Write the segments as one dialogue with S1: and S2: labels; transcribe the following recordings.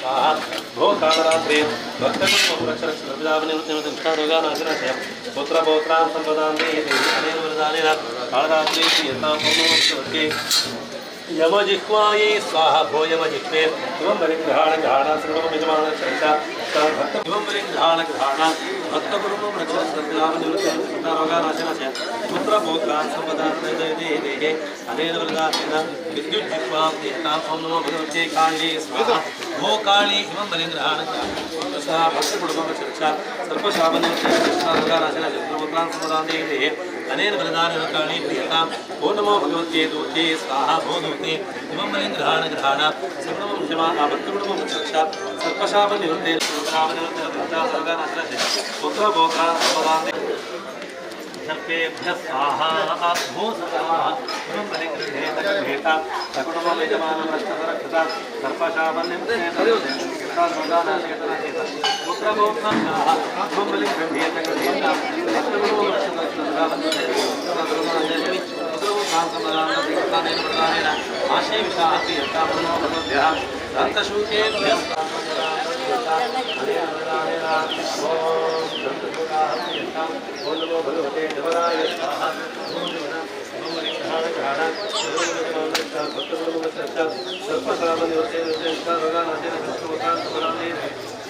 S1: स्वाहा भो कालरात्रे भक्तकुलमुरक्षरक्षरविदावनिवृत्तिमुक्तारोगानाशनस्य पुत्रपौत्रान् सम्पदान् देहि अनेन वरदानेन कालरात्रे यथापूर्णमस्तके यमजिह्वायै स्वाहा भो यमजिह्वे इमं बलिग्रहाणग्रहाणा सर्वं यजमानश्चर्चा इमं बलिग्रहाणग्रहाणा भक्तकुलमुरक्षरक्षरविदावनिवृत्तिमुक्तारोगानाशनस्य पुत्रपौत्रान् सम्पदान् देहि अनेन वरदानेन विद्युज्जिह्वां देहतां ॐ नमो भगवते काली स्वाहा भो काली इमं बलिग्रहाणग्रहाणा भक्तकुलमुरक्षरक्षा सर्वशापनिवृत्तिमुक्तारोगानाशनस्य पुत्रपौत्रान् सम्पदान् देहि अनेन वरदानेन काली प्रियतां ॐ नमो भगवते दूते स्वाहा भो दूते इमं बलिग्रहाणग्रहाणा सर्वं यजमाना भक्तकुलमुरक्षरक्षा सर्वशापनिवृत्तिमुक्तारोगानाशनस्य पुत्रपौत्रान् सम्पदान् देहि सर्वेभ्यः स्वाहा भो स्वाहा इमं बलिग्रहेता सकुटुम्बं यजमानं रक्षता सर्वशापनिवृत्तिमुक्तारोगानाशनस्य पुत्रपौत्रान् स्वाहा इमं बलिग्रहेता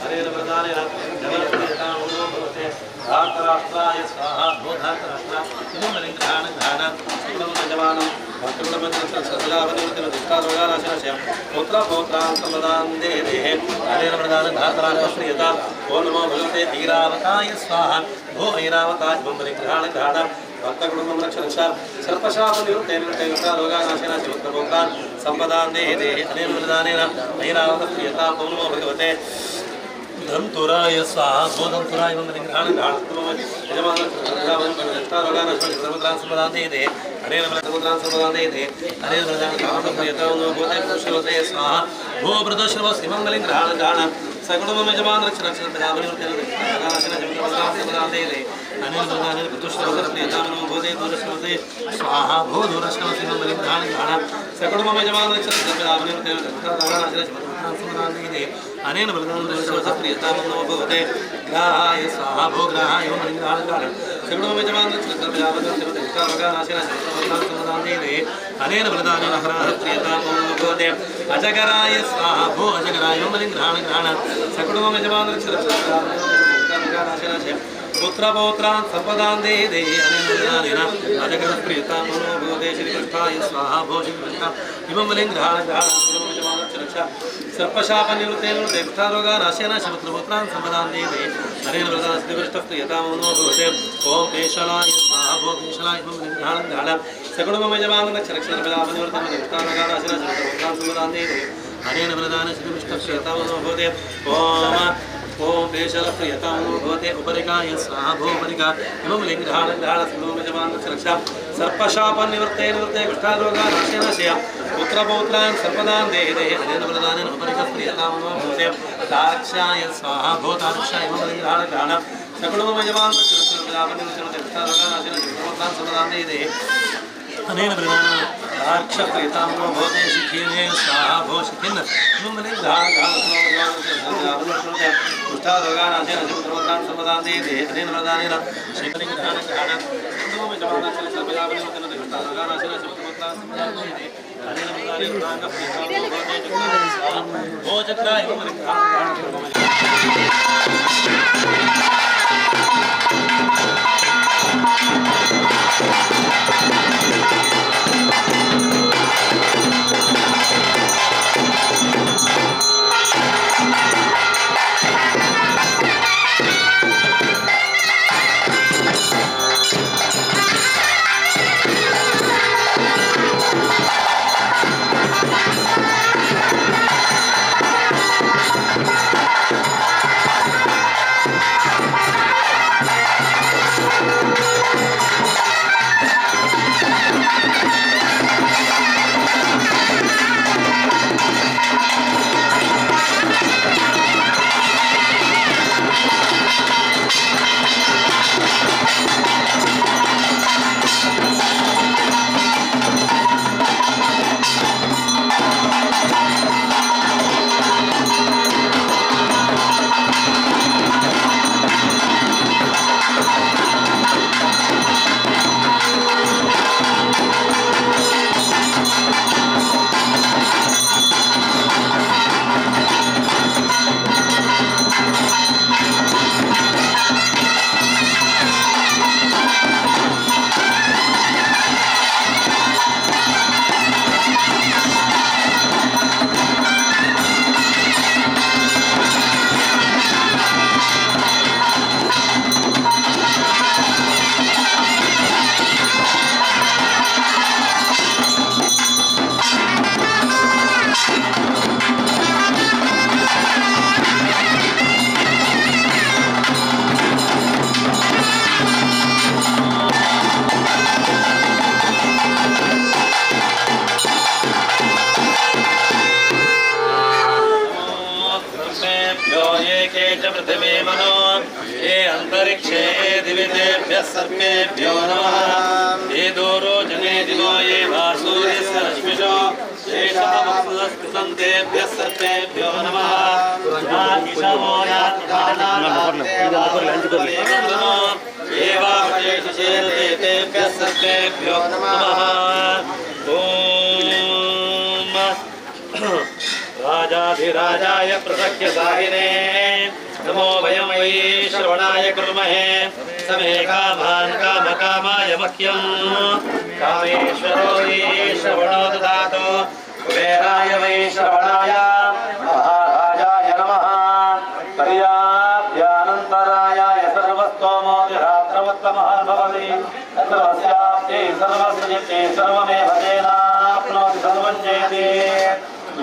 S1: हरेन प्रदानेन धातराष्ट्राय स्वाहा भो धातराष्ट्रा इमं बलिग्रहाणग्रहाणा सर्वं भक्तकुलमुरक्षरक्षरविदावनिवृत्तिमुक्तारोगानाशनस्य पुत्रपौत्रान् सम्पदान् देहि हरेन प्रदानेन धातराष्ट्रप्रियता ॐ नमो भगवते ऐरावताय स्वाहा भो ऐरावताय इमं बलिग्रहाणग्रहाणा भक्तकुलमुरक्षरक्षा सर्वशापनिवृत्तिमुक्तारोगानाशनस्य पुत्रपौत्रान् सम्पदान् देहि अनेन प्रदानेन ऐरावतप्रियता ॐ नमो भगवते धन्तुराय स्वाहा भो धन्तुराय इमं बलिग्रहाणग्रहाणा सर्वत्रान् सम्पदान् देहि हरेन बलिपुत्रान् सम्पदान् देहि हरेन बलिप्रियता नो भूते पुरुषवते स्वाहा भो वृद्धश्रवस् इमं बलिग्रहाणग्रहाणा सकुटुम्बं यजमानरक्षरक्षरविदावनिवृत्तिमुक्तारोगानाशनस्य देहि अनेन बलिदानेन पुरुषवते नो भूते दूरश्रवते स्वाहा भो दूरश्रवस् इमं बलिग्रहाणग्रहाणा सकुटुम्बं यजमानरक्षरक्षरविदावनिवृत्तिमुक्तारोगानाशनस्य सम्पदान् देहि अनेन बलिदानेन नो भूते ग्राहाय स्वाहा भो ग्राहाय इमं बलिग्रहाणग्रहाणा सकुटुम्बं यजमानरक्षरक्षरविदावनिवृत्तिमुक्तारोगानाशनस्य सम्पदान् देहि अनेन बलिदानेन हराहप्रियतां नो भूते अजगराय स्वाहा भो अजगराय इमं बलिग्रहाणग्रहाणा सकुटुम्बं यजमानरक्षरक्षरविदावनिवृत्तिमुक्तारोगानाशनस्य पुत्रपौत्रान् सम्पदान् देहि अनेन बलिदानेन अजगरप्रियतां नो भूते श्रीकृष्णाय स्वाहा भो श्रीकृष्णा इमं बलिग्रहाणग्रहाणा सर्वशापनिवृत्तिमुक्तारोगानाशनस्य पुत्रपौत्रान् सम्पदान् देहि हरेन बलिदानेन नो भूते ॐ केशलाय स्वाहा भो केशलाय इमं बलिग्रहाणग्रहाणा सकुटुम्बं यजमानरक्षरक्षरविदावनिवृत्तिमुक्तारोगानाशनस्य पुत्रपौत्रान् सम्पदान् देहि अनेन बलिदानेन नो भूते ओम पेशलप्रियतां नो भवते उपरिकाय स्वाहा भो उपरिका इमं बलिग्रहाणग्रहाणा सर्वं यजमानरक्षरक्षा सर्पशापनिवृत्ते कुष्ठारोगानाशनस्य पुत्रपौत्रान् सम्पदान् देहि अनेन बलिदानेन उपरिकप्रियतां नो भवते तारक्षाय स्वाहा भो तारक्षाय इमं बलिग्रहाणग्रहाणा सकुटुम्बं यजमानरक्षरक्षरविदावनिवृत्तिमुक्तारोगानाशनस्य पुत्रपौत्रान् सम्पदान् देहि अनेन बलिदानेन तारक्षप्रियतां नो भवते शिखिने स्वाहा भो शिखिन् इमं बलिग्रहाणग्रहाणा कुष्ठारोगानाशनस्य पुत्रपौत्रान् सम्पदान् देहि अनेन बलिदानेन शिखिग्रहाणग्रहाणा कुष्ठारोगानाशनस्य पुत्रपौत्रान् सम्पदान् देहि अनेन बलिदानेन भो चक्राय इमं सर्पेभ्यो ये के च पृथिवी मनो ये अंतरिक्षे दिवि तेभ्यः सर्पेभ्यो नमः ये दूरो जने दिवो ये वासूर्यस्य रश्मिषो येषामस्तेभ्यः सर्पेभ्यो नमः ईशवो तेभ्यः सर्पेभ्यो नमः राजाधिराजाय प्रसख्यसाहिने नमो वयं वै श्रवणाय कुर्महे समे कामान् कामकामाय मह्यं कामेश्वरो वै श्रवणो ददातु कुबेराय वै श्रवणाय महाराजाय नमः पर्याप्यानन्तरायाय सर्वस्तोमोतिरात्रवत्तमः भवति सर्वस्याप्ते सर्वस्य सर्वमेव तेनाप्नोति सर्वं जयति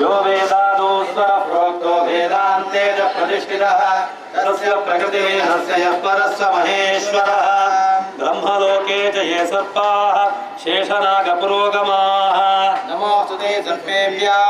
S1: यो वेदादो स्वप्रोक्तो वेदान्ते च प्रतिष्ठितः तस्य प्रकृतिहीनस्य यः परस्य महेश्वरः ब्रह्मलोके च ये सर्पाः शेषनागपुरोगमाः नमोऽस्तु ते सर्पेभ्यः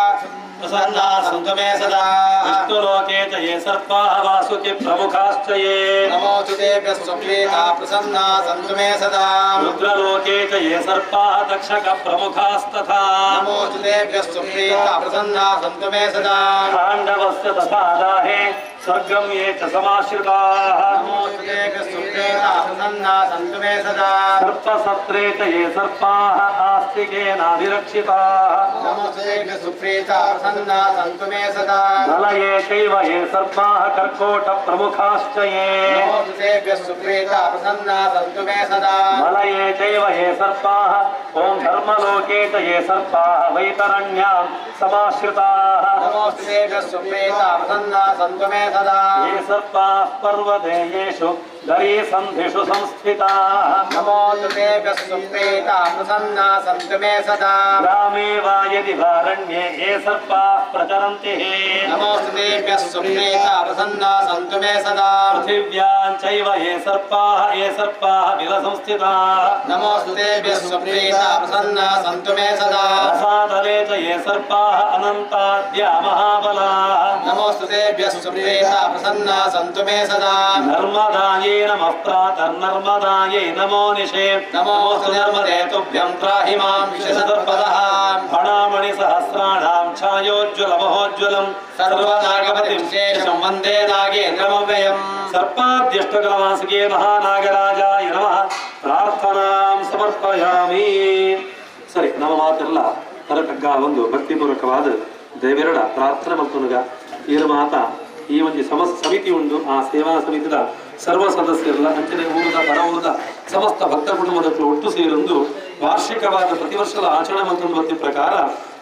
S1: प्रसन्ना सन्तु मे सदा विष्णुलोके च ये सर्पाः वासुकि प्रमुखाश्च ये नमोऽस्तु तेभ्यः स्वप्नेता प्रसन्ना सन्तु मे सदा रुद्रलोके च ये सर्पाः तक्षक प्रमुखास्तथा नमोऽस्तु तेभ्यः स्वप्नेता प्रसन्ना सन्तु मे सदा पाण्डवस्य तथा दाहे स्वर्गं ये च समाश्रिताः नमोऽस्तु तेभ्यः स्वप्नेता प्रसन्ना सन्तु मे सदा सर्पसत्रे च ये सर्पाः आस्तिकेनाभिरक्षिताः नमोऽस्तु तेभ्यः स्वप्नेता प्रसन्ना सन्तु मे सदा नलये चैव ये सर्पाः कर्कोट प्रमुखाश्च ये नमोऽस्तु तेभ्यः स्वप्नेता प्रसन्ना सन्तु मे सदा मलये चैव ये सर्पाः ॐ धर्मलोके च ये सर्पाः वैतरण्यां समाश्रिताः नमोऽस्तु तेभ्यः स्वप्नेता प्रसन्ना सन्तु मे सदा ये सर्पाः पर्वतेषु दरीसन्धिषु संस्थिताः नमोऽस्तु तेभ्यः स्वप्नेता प्रसन्ना सन्तु मे सदा ग्रामे वा यदि वारण्ये ये सर्पाः प्रचरन्ति नमोऽस्तु तेभ्यः स्वप्नेता प्रसन्ना सन्तु मे सदा पृथिव्यां चैव ये सर्पाः विलसंस्थिताः नमोऽस्तु तेभ्यः स्वप्नेता प्रसन्ना सन्तु मे सदा रसातले च ये सर्पाः अनन्ताद्या महाबलाः नमोऽस्तु तेभ्यः स्वप्नेता प्रसन्ना सन्तु मे सदा नर्मदायै नमः प्रातर्नर्मदायै नमो निशे नमोऽस्तु नर्मदे तुभ्यं त्राहि मां विशसर्पदः फणामणि सहस्राणां छायोज्ज्वलमहोज्ज्वलं सर्वनागपतिं शेषं वन्दे नागेन्द्रमव्ययं सर्पाद्यष्टकलमासिके महानागराजाय नमः ಪ್ರಾರ್ಥನಾಂ ಸಮರ್ಪಯಾಮಿ. ಸರಿ, ನಮ್ಮ ಮಾತೆಲ್ಲ ಹೊರಟಗ್ಗ ಒಂದು ಭಕ್ತಿಪೂರ್ವಕವಾದ ದೇವರ ಪ್ರಾರ್ಥನೆ ಮಲ್ತುನುಗ ಏನು ಮಾತ ಈ ಒಂದು ಸಮಿತಿ ಉಂಡು. ಆ ಸೇವಾ ಸಮಿತಿಯ ಸರ್ವ ಸದಸ್ಯರೆಲ್ಲ ಅಂಚನೆ ಊರದ ಹೊರ ಊರದ ಸಮಸ್ತ ಭಕ್ತ ಕುಟುಂಬದ ಒಟ್ಟು ಸೇರೊಂದು ವಾರ್ಷಿಕವಾದ ಪ್ರತಿ ವರ್ಷದ ಆಚರಣೆ ಮತ್ತೊಂದು ಪದ್ಯ ಪ್ರಕಾರ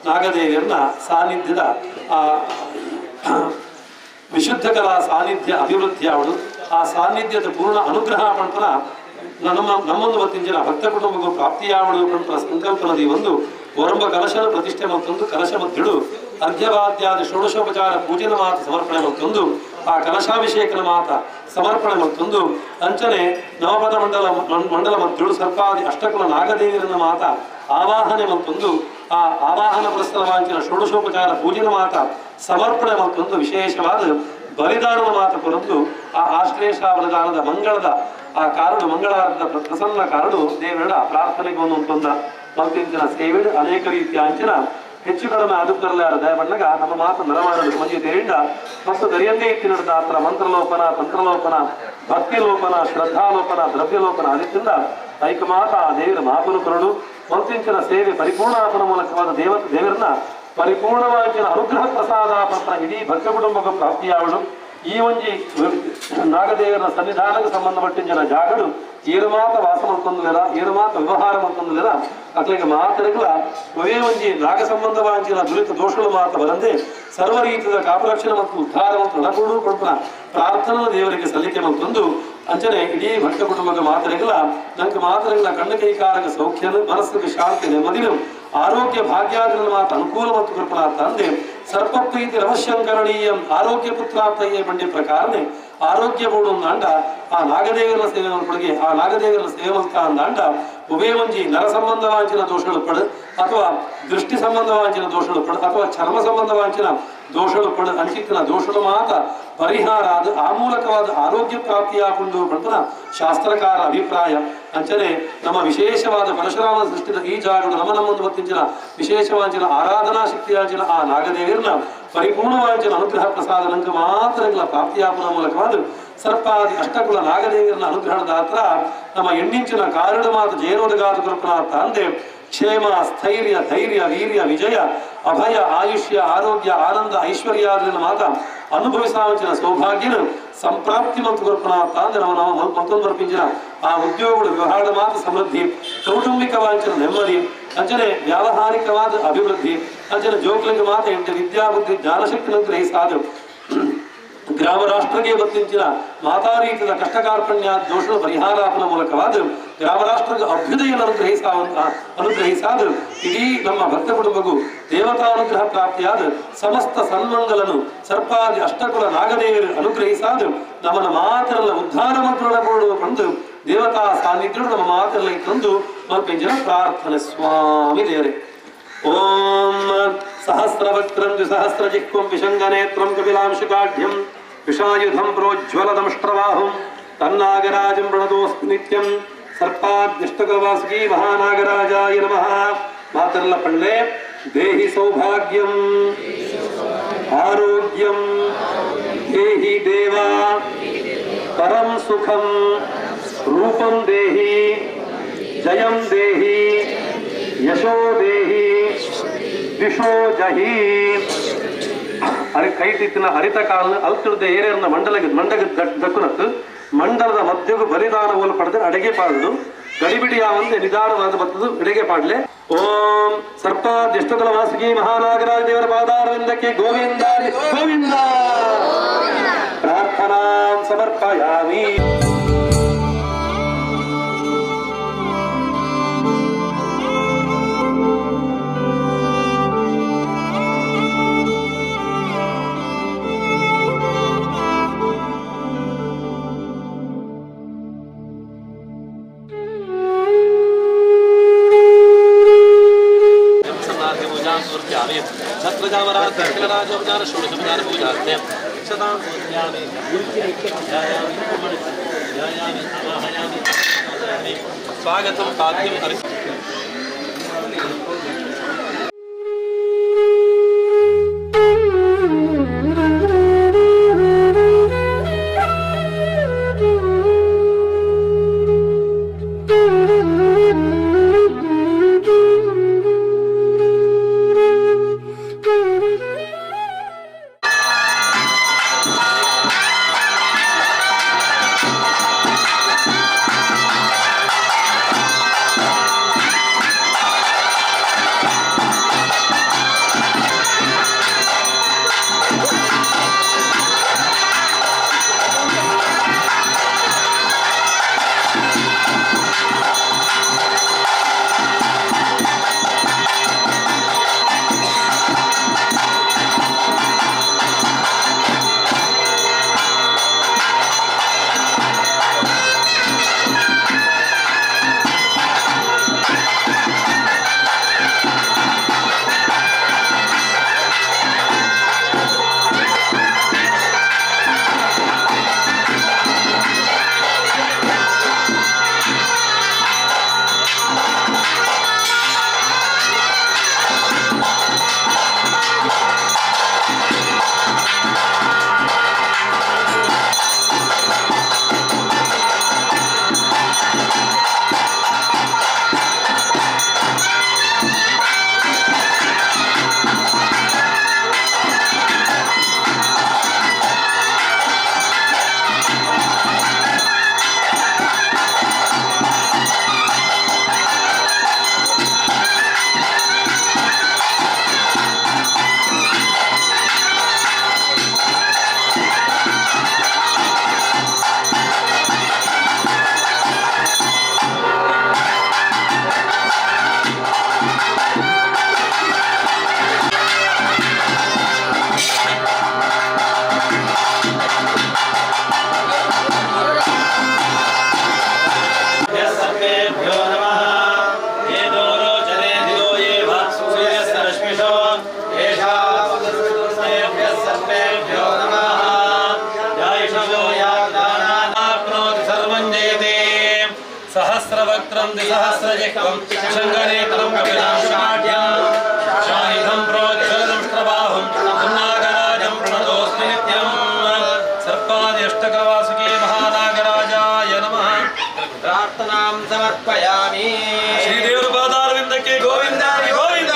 S1: ನಾಗದೇವಿಯರನ್ನ ಸಾನ್ನಿಧ್ಯದ ವಿಶುದ್ಧ ಕಲಾ ಸಾನ್ನಿಧ್ಯ ಅಭಿವೃದ್ಧಿ ಅವಳು ಆ ಸಾನ್ನಿಧ್ಯದ ಪೂರ್ಣ ಅನುಗ್ರಹ ಪಂಪನ ನಮ್ಮೊಂದು ಹೊತ್ತಿನ ಜನ ಭಕ್ತ ಕುಟುಂಬಕ್ಕೂ ಪ್ರಾಪ್ತಿಯಾವಳು ಪಂಪನ ಸಂಕಲ್ಪನದಿ ಒಂದು ಒರಂಬ ಕಲಶನ ಪ್ರತಿಷ್ಠೆ ಮತ್ತೊಂದು ಕಲಶ ಮತ್ತಿಡು ಅರ್ಘ್ಯವಾದ್ಯಾದಿ ಷೋಡಶೋಪಚಾರ ಪೂಜನ ಮಾತ ಸಮರ್ಪಣೆ ಮತ್ತೊಂದು ಆ ಕಲಶಾಭಿಷೇಕನ ಮಾತ ಸಮರ್ಪಣೆ ಮತ್ತೊಂದು ಅಂಚನೆ ನವಪದ ಮಂಡಲ ಮತ್ತಿಡು ಸರ್ಪಾದಿ ಅಷ್ಟಕುಲ ನಾಗದೇವಿಯರನ್ನ ಮಾತ ಆವಾಹನೆ ಮತ್ತೊಂದು ಆ ಆವಾಹನ ಪ್ರಸ್ತರವಾಂಚಿನ ಷೋಡಶೋಪಚಾರ ಪೂಜನ ಮಾತ ಸಮರ್ಪಣೆ ಮತ್ತೊಂದು ವಿಶೇಷವಾದ ಬಲಿದಾನದ ಮಾತು ಕೊರದ್ದು ಆ ಆಶ್ಲೇಷ ಬಲಿದಾನದ ಮಂಗಳದ ಆ ಕಾರಣ ಮಂಗಳಾರದ ಪ್ರಸನ್ನ ಕಾರಣ ದೇವರ ಪ್ರಾರ್ಥನೆಗೆ ಒಂದೊಂದ ಮತ್ತಿನ ಸೇವೆ ಅನೇಕ ರೀತಿಯ ಅಂಚಿನ ಹೆಚ್ಚು ಕಡಿಮೆ ಅದುಕರಲಾರ ದಯಬಣ್ಣಗ ನಮ್ಮ ಮಾತು ನರಮಾಡಲು ಮಂಜಿತೆಯಿಂದ ಮತ್ತು ದರಿಯಂದೇ ಇತ್ತಿನ ಆತರ ಮಂತ್ರಲೋಪನ ತಂತ್ರಲೋಪನ ಭಕ್ತಿಲೋಪನ ಶ್ರದ್ಧಾಲೋಪನ ದ್ರವ್ಯಲೋಪನ ಅದಕ್ಕಿಂತ ಐಕಮಾತ ಆ ದೇವರ ಮಾಪನು ಕರಡು ಮಂತಿಂಚಿನ ಸೇವೆ ಪರಿಪೂರ್ಣಾಪನ ಮೂಲಕವಾದ ದೇವರನ್ನ ಪರಿಪೂರ್ಣವಾಗಿ ಅನುಗ್ರಹ ಪ್ರಸಾದ ಪತ್ರ ಇಡೀ ಭಕ್ತ ಕುಟುಂಬಕ್ಕೆ ಪ್ರಾಪ್ತಿಯಾವಳು ಈ ಒಂಜಿ ನಾಗದೇವರ ಸನ್ನಿಧಾನಕ್ಕೆ ಸಂಬಂಧಪಟ್ಟಿನ ಜಾಗಗಳು ಏರು ಮಾತ ವಾಸ ಮಾಡ್ಕೊಂದಿಲ್ಲ ಏರು ಮಾತ ವ್ಯವಹಾರ ಮಾಡ್ಕೊಂದಿಲ್ಲ ಅತ್ಲಿಗೆ ಮಾತರಿಗಳ ಒವೇ ಒಂಜಿ ನಾಗ ಸಂಬಂಧವಾಂಚಿನ ದುರಿತ ದೋಷಗಳು ಮಾತ್ರ ಬರಂದೆ ಸರ್ವ ರೀತಿಯ ಕಾಪರಕ್ಷಣೆ ಮತ್ತು ಉದ್ಧಾರ ಮತ್ತು ನಡಪಡು ಕೊಡ್ಪನ ಪ್ರಾರ್ಥನಾ ದೇವರಿಗೆ ಸಲ್ಲಿಕೆ ಮತ್ತೊಂದು ಅಂಚನೆ ಇಡೀ ಭಕ್ತ ಕುಟುಂಬಕ್ಕೆ ಮಾತರಿಗಳ ನನಗೆ ಮಾತರಿಗಳ ಕಣ್ಣ ಕೈಕಾರಕ ಸೌಖ್ಯ ಮನಸ್ಸಿಗೆ ಶಾಂತಿ ನೆಮ್ಮದಿನು ಆರೋಗ್ಯ ಭಾಗ್ಯಾದಿಗಳ ಮಾತು ಅನುಕೂಲ ಮತ್ತು ಕೃಪಣ ತಂದೆ
S2: ಸರ್ಪಪ್ರೀತಿ ರಮಶಂಕರಣೀಯಂ ಆರೋಗ್ಯ ಪುತ್ರಾಪ್ತಯ್ಯ ಬಂಡಿ ಪ್ರಕಾರನೇ ಆರೋಗ್ಯಬೋಡು ಅಂದಾಂಡ ಆ ನಾಗದೇವರ ಸೇವೆ ಆ ನಾಗದೇವರ ಸೇವಕ ಅಂದಾಂಡ ಉಭಯ ಒಂಜಿ ನರ ಸಂಬಂಧವಾಂಚಿನ ದೋಷಗಳು ಪಡು ಅಥವಾ ದೃಷ್ಟಿ ಸಂಬಂಧವಾಂಚಿನ ದೋಷಗಳು ಪಡು ಅಥವಾ ಚರ್ಮ ಸಂಬಂಧವಾಂಚಿನ ದೋಷಗಳು ಪಡು ಅಂಚಿತ್ತಿನ ದೋಷಗಳು ಮಾತ್ರ ಪರಿಹಾರ ಅದು ಆ ಮೂಲಕವಾದ ಆರೋಗ್ಯ ಪ್ರಾಪ್ತಿಯಾಗುಂಡು ಬಂತನ ಶಾಸ್ತ್ರಕಾರ ಅಭಿಪ್ರಾಯ ಅಂಚನೆ ನಮ್ಮ ವಿಶೇಷವಾದ ಪರಶುರಾಮ ಸೃಷ್ಟಿದ ಈ ಜಾಗಗಳು ನಮ್ಮ ಮುಂದೆ ಗೊತ್ತಿಂಚಿನ ವಿಶೇಷವಾಂಚಿನ ಆರಾಧನಾ ಶಕ್ತಿಯಾಂಚಿನ ಆ ನಾಗದೇವಿಯರನ್ನ ಪರಿಪೂರ್ಣವಾಂಚಿನ ಅನುಗ್ರಹ ಪ್ರಸಾದ ನಂಗೆ ಮಾತ್ರ ಪ್ರಾಪ್ತಿಯಾಗುವ ಮೂಲಕವಾದ ಸರ್ಪಾದಿ ಅಷ್ಟಕುಲ ನಾಗದೇವಿಯರನ್ನ ಅನುಗ್ರಹದ ಹತ್ರ ನಮ್ಮ ಎಣ್ಣಿಂಚಿನ ಕಾರಣ ಮಾತು ಜಯನೋದಗಾದ ಕೃಪನಾಥ ಅಂದೆ ಕ್ಷೇಮ ಸ್ಥೈರ್ಯ ಧೈರ್ಯ ವೀರ್ಯ ವಿಜಯ ಅಭಯ ಆಯುಷ್ಯ ಆರೋಗ್ಯ ಆನಂದ ಐಶ್ವರ್ಯಾದ್ರಿನ ಮಾತ ಅನುಭವಿಸಾವಂಚಿನ ಸೌಭಾಗ್ಯನ ಸಂಪ್ರಾಪ್ತಿ ಮತ್ತು ಕೃಪನಾಥ ಅಂದ್ರೆ ನಾವು ಮತ್ತೊಂದು ಬರ್ಪಿಂಚಿನ ಆ ಉದ್ಯೋಗಗಳು ವ್ಯವಹಾರ ಮಾತ್ರ ಸಮೃದ್ಧಿ ಕೌಟುಂಬಿಕವಾಂಚಿನ ನೆಮ್ಮದಿ ಅಂಚನೆ ವ್ಯಾವಹಾರಿಕವಾದ ಅಭಿವೃದ್ಧಿ ಅಂಚನೆ ಜೋಕ್ಲಿಂಗ ಮಾತ ಎಂಟು ವಿದ್ಯಾಬುದ್ಧಿ ಜ್ಞಾನಶಕ್ತಿನ ಗ್ರಹಿಸಾದ್ರು ಗ್ರಾಮ ರಾಷ್ಟ್ರಕ್ಕೆ ಬರ್ತಿಂಚಿನ ಮಾತಾರೀತಿಯ ಕಷ್ಟಕಾರ್ಪಣ್ಯ ದೋಷ ಪರಿಹಾರಾಪನ ಮೂಲಕವಾದ ಗ್ರಾಮ ರಾಷ್ಟ್ರದ ಅಭ್ಯುದಯನ ಅನುಗ್ರಹಿಸಾದ ಇಡೀ ನಮ್ಮ ಭಕ್ತ ಕುಟುಂಬಗೂ ದೇವತಾ ಅನುಗ್ರಹ ಪ್ರಾಪ್ತಿಯಾದ ಸಮಸ್ತ ಸನ್ಮಂಗಲನು ಸರ್ಪಾದಿ ಅಷ್ಟಕುಲ ನಾಗದೇವರು ಅನುಗ್ರಹಿಸಾದ ನಮ್ಮನ ಮಾತರೆಲ್ಲ ಉದ್ಧಾರ ಮಂತ್ರೊಳಗೊಳ್ಳುವ ಬಂದು ದೇವತಾ ಸಾನ್ನಿಧ್ಯ ನಮ್ಮ ಮಾತೆಲ್ಲ ತಂದು ಮಲ್ಪೆಂಜಿನ ಪ್ರಾರ್ಥನೆ ಸ್ವಾಮಿ ದೇವರೇ ಓಂ ಸಹಸ್ರವಕ್ತ್ರಂ ದ್ವಿಸಹಸ್ರಜಿಹ್ವಂ ವಿಶಂಗನೇತ್ರಂ ಕಪಿಲಾಂಶುಕಾಢ್ಯಂ ವಿಷಾಯುಧಂ ಪ್ರೋಜ್ವಲದಂಷ್ಟ್ರವಾಹುಂ ತನ್ನಾಗರಾಜಂ ಪ್ರಣತೋಸ್ಮಿ ನಿತ್ಯಂ ಸರ್ಪಾದ್ಯಷ್ಟಕವಾಸುಕಿ ಮಹಾನಾಗರಾಜಾಯ ನಮಃ ಮಾತರ್ಲ ಪಳ್ಳೆ ದೇಹಿ ಸೌಭಾಗ್ಯಂ ಆರೋಗ್ಯಂ ದೇಹಿ ದೇವ ಪರಂ ಸುಖಂ ರೂಪಂ ದೇಹಿ ಜಯಂ ದೇಹಿ ಯಶೋ ದೇಹಿ ದಿಶೋ ಜಹಿ ಕೈಟಿತ್ತಿನ ಹರಿತ ಕಾಲ ಅಲ್ತಿಡ್ದ ಏರಿಯರ್ನ ಮಂಡಗ ದಕ್ಕುನತ್ತು ಮಂಡಲದ ಮಧ್ಯಗೂ ಬಲಿದಾನ ಓಲು ಪಡೆದು ಅಡಿಗೆ ಪಾಡಲು ಗಡಿಬಿಡಿಯ ಒಂದೇ ನಿಧಾನವಾದ ಬರ್ತದು ಅಡಿಗೆ ಪಾಡ್ಲೆ ಓಂ ಸರ್ಪಾದ್ಯಷ್ಟಕಲ ವಾಸುಕಿ ಮಹಾನಾಗರಾಜ ದೇವರ ಪಾದಾರವಿಂದಕ್ಕೆ ಗೋವಿಂದ ಗೋವಿಂದ ಪ್ರಾರ್ಥನಾ ಸಮರ್ಪಯಾಮಿ. छत्रजामराजोपचार षोडशोपचार पूजार्थे क्षतां पूजयामि ध्यायामि आवाहयामि स्वागतं पाद्यं
S1: सहस्रवक्त्रं द्विसहस्रजिह्वं शङ्खनेत्रं कपिलाशनाढ्यं शाहिदं प्रोज्ज्वलदंष्ट्रबाहुं नागराजं प्रणतोऽस्मि नित्यं सर्पाद्यष्टकवासुके महानागराजाय नमः
S3: प्रार्थनां समर्पयामि
S1: श्रीदेवर पादारविन्दके गोविन्द गोविन्द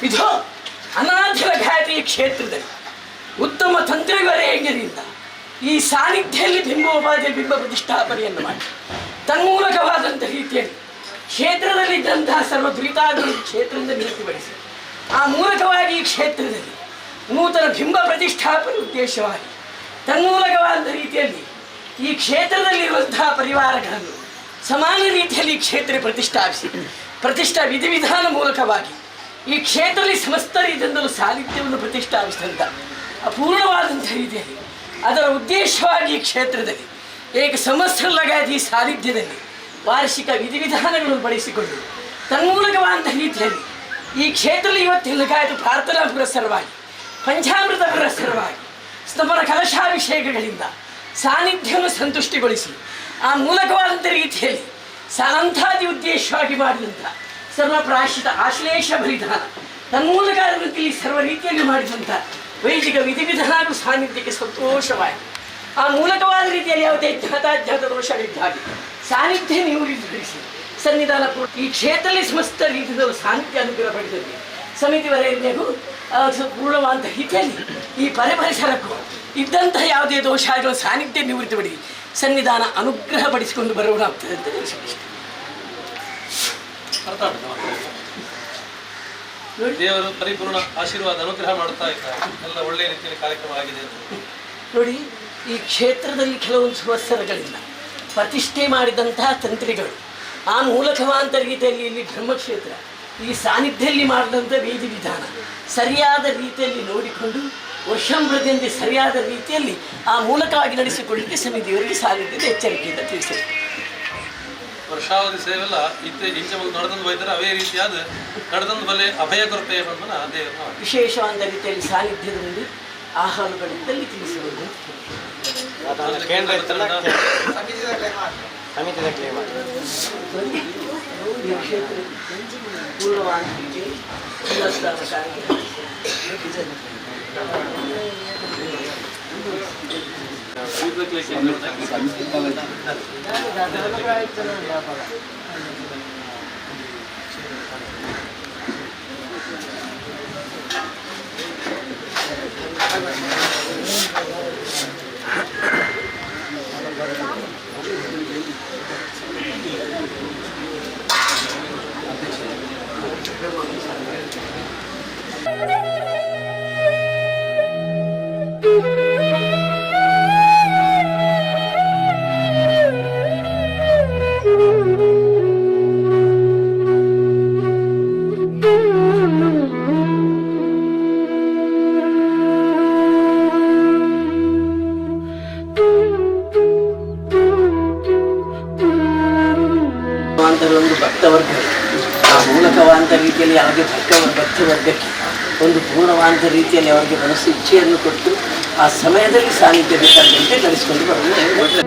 S4: ಇದು ಅನಾಥರ ಘಾಟಿ ಕ್ಷೇತ್ರದಲ್ಲಿ ಉತ್ತಮ ತಂತ್ರಗಾರಿಕೆಯಿಂದ ಈ ಸಾನ್ನಿಧ್ಯದಲ್ಲಿ ಬಿಂಬೋಪಾಧ್ಯ ಬಿಂಬ ಪ್ರತಿಷ್ಠಾಪನೆಯನ್ನು ಮಾಡಿ ತನ್ಮೂಲಕವಾದಂಥ ರೀತಿಯಲ್ಲಿ ಕ್ಷೇತ್ರದಲ್ಲಿದ್ದಂತಹ ಸರ್ವ ದುರಿತಾಗಳನ್ನು ಕ್ಷೇತ್ರದಿಂದ ನಿವೃತ್ತಿಪಡಿಸಿ ಆ ಮೂಲಕವಾಗಿ ಈ ಕ್ಷೇತ್ರದಲ್ಲಿ ನೂತನ ಬಿಂಬ ಪ್ರತಿಷ್ಠಾಪನೆ ಉದ್ದೇಶವಾಗಿ ತನ್ಮೂಲಕವಾದ ರೀತಿಯಲ್ಲಿ ಈ ಕ್ಷೇತ್ರದಲ್ಲಿರುವಂತಹ ಪರಿವಾರಗಳನ್ನು ಸಮಾನ ರೀತಿಯಲ್ಲಿ ಕ್ಷೇತ್ರ ಪ್ರತಿಷ್ಠಾ ವಿಧಿವಿಧಾನ ಮೂಲಕವಾಗಿ ಈ ಕ್ಷೇತ್ರದಲ್ಲಿ ಸಮಸ್ತ ರೀತಿಯಿಂದಲೂ ಸಾನ್ನಿಧ್ಯವನ್ನು ಪ್ರತಿಷ್ಠಾಪಿಸಿದಂಥ ಅಪೂರ್ಣವಾದಂಥ ರೀತಿಯಲ್ಲಿ ಅದರ ಉದ್ದೇಶವಾಗಿ ಈ ಕ್ಷೇತ್ರದಲ್ಲಿ ಏಕ ಸಂವತ್ಸರಲಗಾದಿ ಸಾನ್ನಿಧ್ಯದಲ್ಲಿ ವಾರ್ಷಿಕ ವಿಧಿವಿಧಾನಗಳನ್ನು ಬಳಸಿಕೊಂಡು ತನ್ಮೂಲಕವಾದಂಥ ರೀತಿಯಲ್ಲಿ ಈ ಕ್ಷೇತ್ರದಲ್ಲಿ ಇವತ್ತಿನಗಾಯತು ಪ್ರಾರ್ಥನಾ ಪುರಸ್ಸರವಾಗಿ ಪಂಚಾಮೃತ ಪುರಸ್ಸರವಾಗಿ ಸ್ತಂಭನ ಕಲಶಾಭಿಷೇಕಗಳಿಂದ ಸಾನ್ನಿಧ್ಯವನ್ನು ಸಂತುಷ್ಟಿಗೊಳಿಸಿ ಆ ಮೂಲಕವಾದಂಥ ರೀತಿಯಲ್ಲಿ ಸಾಂತಾದಿ ಉದ್ದೇಶವಾಗಿ ಮಾಡಿದಂಥ ಸರ್ವಪ್ರಾಶ್ರಿತ ಆಶ್ಲೇಷ ಬಲಿದಾನ ತನ್ಮೂಲಕ ರೀತಿಯಲ್ಲಿ ಸರ್ವ ರೀತಿಯಲ್ಲಿ ಮಾಡಿದಂಥ ವೈದಿಕ ವಿಧಿವಿಧಾನ ಸಾನ್ನಿಧ್ಯಕ್ಕೆ ಸಂತೋಷವಾಗಿ ಆ ಮೂಲಕವಾದ ರೀತಿಯಲ್ಲಿ ಯಾವುದೇ ಜ್ಞಾತಾಜ್ಞಾತ ದೋಷಗಳಿದ್ದಾಗಿ ಸಾನ್ನಿಧ್ಯ ನಿವೃತ್ತಿಗೊಳಿಸಿ ಸನ್ನಿಧಾನ ಈ ಕ್ಷೇತ್ರದಲ್ಲಿ ಸಮಸ್ತ ರೀತಿಯಲ್ಲಿ ಸಾನ್ನಿಧ್ಯ ಅನುಗ್ರಹ ಪಡೆದಿದೆ ಸಮಿತಿವರೆಗೂ ಪೂರ್ಣವಾದಂಥ ರೀತಿಯಲ್ಲಿ ಈ ಪರಿಸರಕ್ಕೂ ಇದ್ದಂತಹ ಯಾವುದೇ ದೋಷಗಳು ಸಾನ್ನಿಧ್ಯ ನಿವೃತ್ತಿ ಪಡಿ ಸನ್ನಿಧಾನ ಅನುಗ್ರಹ ಪಡಿಸಿಕೊಂಡು ಬರೋಣಾಗ್ತದೆ ಅಂತ ತಿಳಿಸಿದೆ.
S1: ದೇವರು ಪರಿಪೂರ್ಣ ಆಶೀರ್ವಾದ ಅನುಗ್ರಹ ಮಾಡ್ತಾ ಇದ್ದಾರೆ. ಎಲ್ಲ ಒಳ್ಳೆಯ ರೀತಿಯಲ್ಲಿ ಕಾರ್ಯಕ್ರಮ ಆಗಿದೆ
S4: ನೋಡಿ. ಈ ಕ್ಷೇತ್ರದಲ್ಲಿ ಕೆಲವೊಂದು ಸಂವತ್ಸರಗಳಿಂದ ಪ್ರತಿಷ್ಠೆ ಮಾಡಿದಂತಹ ತಂತ್ರಿಗಳು ಆ ಮೂಲಕವಾಂತ ರೀತಿಯಲ್ಲಿ ಇಲ್ಲಿ ಬ್ರಹ್ಮಕ್ಷೇತ್ರ ಈ ಸಾನ್ನಿಧ್ಯದಲ್ಲಿ ಮಾಡಿದಂಥ ವಿಧಿವಿಧಾನ ಸರಿಯಾದ ರೀತಿಯಲ್ಲಿ ನೋಡಿಕೊಂಡು ವರ್ಷಂಬ್ರದಿಂದ ಸರಿಯಾದ ರೀತಿಯಲ್ಲಿ ಆ ಮೂಲಕವಾಗಿ ನಡೆಸಿಕೊಳ್ಳಲಿಕ್ಕೆ ಸಮಿತಿಯವರಿಗೆ ಸಾನ್ನಿಧ್ಯದ ಎಚ್ಚರಿಕೆಯಿಂದ ತಿಳಿಸಿದೆ.
S1: ವರ್ಷಾವಧಿ ಸೇವೆಲ್ಲ ಇಂಚೆ ನಡೆದಂದು ಬೈದರೆ ಅವೇ ರೀತಿಯಾದ ನಡೆದಂದು ಬಲೆ ಅಭಯ ಕೊರತೆ ಬಂದನ ದೇವರು
S4: ವಿಶೇಷವಾದ ರೀತಿಯಲ್ಲಿ ಸಾನ್ನಿಧ್ಯದ ಮುಂದೆ ಆಹಾರಗಳಿದ್ದಲ್ಲಿ ತಿಳಿಸುವುದು. ಪೂರ್ಣವಾದ ರೀತಿಯಲ್ಲಿ ಒಂದು ಭಕ್ತವರ್ಗ ಆ ಮೂಲಕವಾದ ರೀತಿಯಲ್ಲಿ ಯಾವುದೇ ಭಕ್ತವರ್ಗಕ್ಕೆ ಒಂದು ಪೂರ್ಣವಾದ ರೀತಿಯಲ್ಲಿ ಅವರಿಗೆ ಮನಸ್ಸು ಇಚ್ಛೆಯನ್ನು ಕೊಟ್ಟು ಆ ಸಮಯದಲ್ಲಿ ಸಾನ್ನಿಧ್ಯ ಬೇಕಾದಂತೆ ನಡೆಸಿಕೊಂಡು ಬರುವುದು.